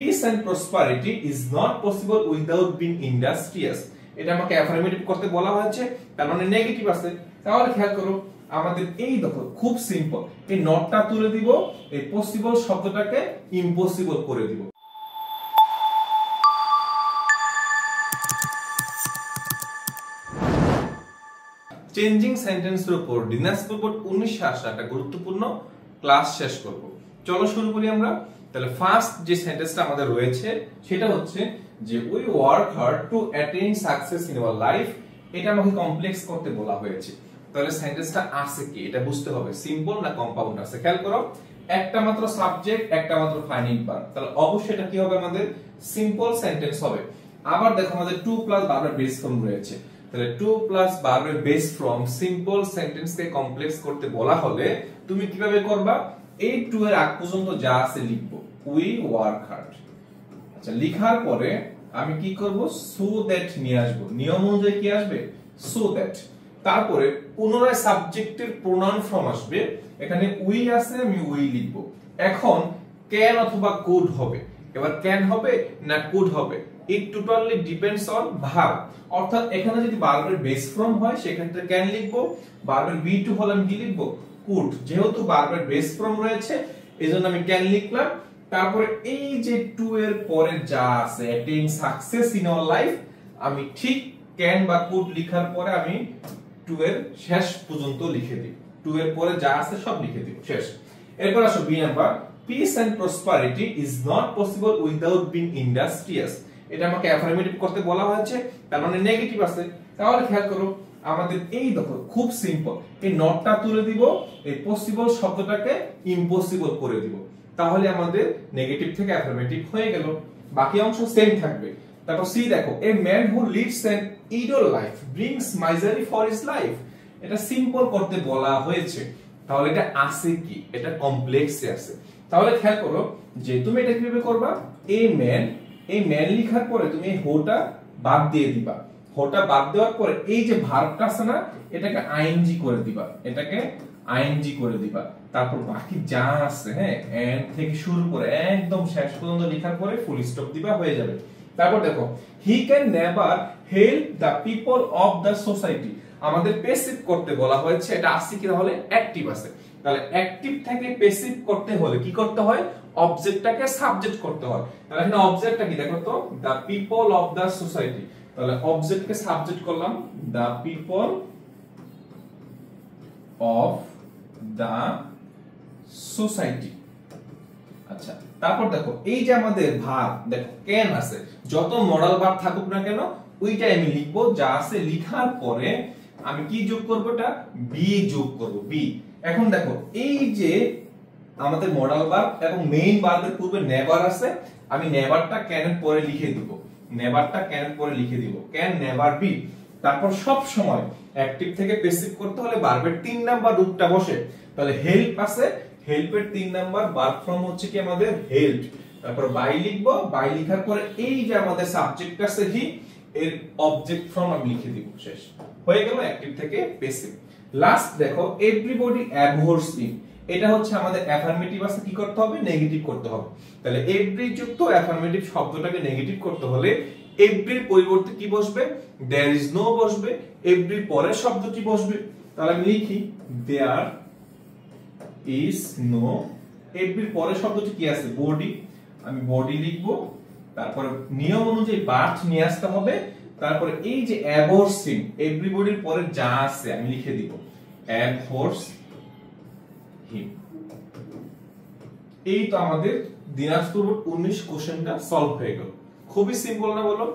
Peace and prosperity is not possible without being industrious. এটা আমাকে affirmative করতে বলা হয়েছে, তার মানে নেগেটিভ আছে। তাহলে খেয়াল করো আমাদের এই দেখো খুব সিম্পল, এই নটটা তুলে দিব, এই পসিবল শব্দটাকে ইম্পসিবল করে দিব। চেঞ্জিং সেন্টেন্সের উপর দিনাজপুর বোর্ড 19 একটা গুরুত্বপূর্ণ ক্লাস শেষ করব। চলো শুরু করি আমরা। তাহলে ফার্স্ট যে সেন্টেন্সটা আমাদের রয়েছে সেটা হচ্ছে যে we work hard to attain success in our life. এটা আমাকে কমপ্লেক্স করতে বলা হয়েছে। তাহলে সেন্টেন্সটা আছে কি এটা বুঝতে হবে, সিম্পল না কম্পাউন্ড আছে। খেয়াল করো একটা মাত্র সাবজেক্ট, একটা মাত্র ফাইনাইট ভার্ব, তাহলে অবশ্যই এটা কি হবে আমাদের সিম্পল সেন্টেন্স হবে। আবার দেখো আমাদের টু প্লাস ভার্বের বেস ফর্ম রয়েছে, তাহলে টু প্লাস ভার্বের বেস ফর্ম সিম্পল সেন্টেন্সকে কমপ্লেক্স করতে বলা হলে তুমি কিভাবে করবা, এই টু এর আগ পর্যন্ত যা আছে লিখবো, উই ওয়ার্ক হার্ড। আচ্ছা লিখার পরে আমি কি করব, সো দ্যাট নিয়ে আসবো, নিয়ম অনুযায়ী কি আসবে সো দ্যাট। তারপরে পুনরায় সাবজেক্টের প্রোনাউন ফর্ম আসবে, এখানে উই আছে আমি উই লিখবো। এখন ক্যান অথবা কুড হবে, এবার ক্যান হবে না কুড হবে, ইট টোটালি ডিপেন্ডস অন ভার্ব। অর্থাৎ এখানে যদি ভার্বের বেস ফর্ম হয় সেক্ষেত্রে ক্যান লিখবো, ভার্বের বি টু হলে আমি কি লিখবো কুড। যেহেতু ভার্বের বেস ফর্ম রয়েছে এজন্য আমি ক্যান লিখলাম। তারপরে এই যে টু এর পরে যা আছে attain success in our life, আমি ঠিক ক্যান বা কুড লিখার পরে আমি টু এর শেষ পর্যন্ত লিখে দিই, টু এর পরে যা আছে সব লিখে দিব শেষ। এরপর আসো B number, peace and prosperity is not possible without being industrious. এটা আমাকে অ্যাফার্মেটিভ করতে বলা হয়েছে, তার মানে নেগেটিভ আছে। তাহলে খেয়াল করো আমাদের এই দেখো খুব সিম্পল, এই নটটা তুলে দিব, এই পসিবল শব্দটাকে ইম্পসিবল করে দিব, তাহলে আমাদের নেগেটিভ থেকে অ্যাফার্মেটিভ হয়ে গেল। বাকি অংশ সেম থাকবে। তারপর সি দেখো, a man who leads an idle life brings misery for his life. এটা সিম্পল করতে বলা হয়েছে, তাহলে এটা আছে কি, এটা কমপ্লেক্সে আছে। তাহলে খেয়াল করো যে তুমি এটা কিভাবে করবা, এ ম্যান, এই ম্যান লিখার পরে তুমি হোটা বাদ দিয়ে দিবা, হোটা বাদ দেওয়ার পরে এই যে ভার্বটা আছে না এটাকে আইএনজি করে দিবা, এটাকে আইএনজি করে দিবা। তারপর বাকি যা আছে হ্যাঁ এন্ড থেকে শুরু করে একদম শেষ পর্যন্ত লেখার পরে ফুল স্টপ দিবা, হয়ে যাবে। তারপর দেখো he can never help the people of the society, আমাদের প্যাসিভ করতে বলা হয়েছে, এটা আছে কি তাহলে অ্যাক্টিভ আছে। তাহলে অ্যাক্টিভ থেকে প্যাসিভ করতে হলে কি করতে হয়, অবজেক্টটাকে সাবজেক্ট করতে হয়। তাহলে এখানে অবজেক্টটা কি দেখো তো, the people of the society, তাহলে অবজেক্টকে সাবজেক্ট করলাম the people of the society. আচ্ছা তারপর দেখো এই যে আমাদের ভার্ব দেখো ক্যান আছে, যত মডাল ভার্ব থাকুক না কেন ওইটাই আমি লিখবো, যা আছে লিখার পরে আমি কি যোগ করব, এটা বি যোগ করব, বি। এখন দেখো এই যে আমাদের মডাল ভার্ব এবং মেইন ভার্বের পূর্বে নেভার আছে, আমি নেভারটা ক্যানের পরে লিখে দিব, নেভারটা ক্যানের পরে লিখে দিব, ক্যান নেভার বি। তারপর সব সময় অ্যাক্টিভ থেকে প্যাসিভ করতে হলে ভার্বের 3 নাম্বার রূপটা বসে, তাহলে হেল্প আছে, হেল্পের 3 নাম্বার ভার্ব ফর্ম হচ্ছে কি আমাদের হেল্প। তারপর বাই লিখবো, বাই লেখার পরে এই যে আমাদের সাবজেক্ট আছে হি, এর অবজেক্ট ফর্ম আমি লিখে দিব, শেষ হয়ে গেল অ্যাক্টিভ থেকে প্যাসিভ। লাস্ট দেখো এভরিবডি অ্যাবহরস হিম, এটা হচ্ছে আমাদের অ্যাফার্মেটিভ আছে, কি করতে হবে নেগেটিভ করতে হবে। তাহলে এভরি যুক্ত অ্যাফার্মেটিভ শব্দটাকে নেগেটিভ করতে হলে এভরির পরিবর্তে কি বসবে, দেয়ার ইজ নো বসবে, এভরির পরের শব্দ কি বসবে, তাহলে আমি লিখি দেয়ার ইজ নো, এভরির পরের শব্দটি কি আছে বডি, আমি বডি লিখবো। তারপরে নিয়ম অনুযায়ী বার্থ নিয়ে আসতে হবে। তারপরে এই যে অ্যাবহরস হিম, এভরিবডির পরে যা আছে আমি লিখে দিব অ্যাবহরস হিম। এই তো আমাদের দিনাজপুর 19 কোশ্চেনটা সলভ হয়ে গেল। খুবই সিম্পল না বলো?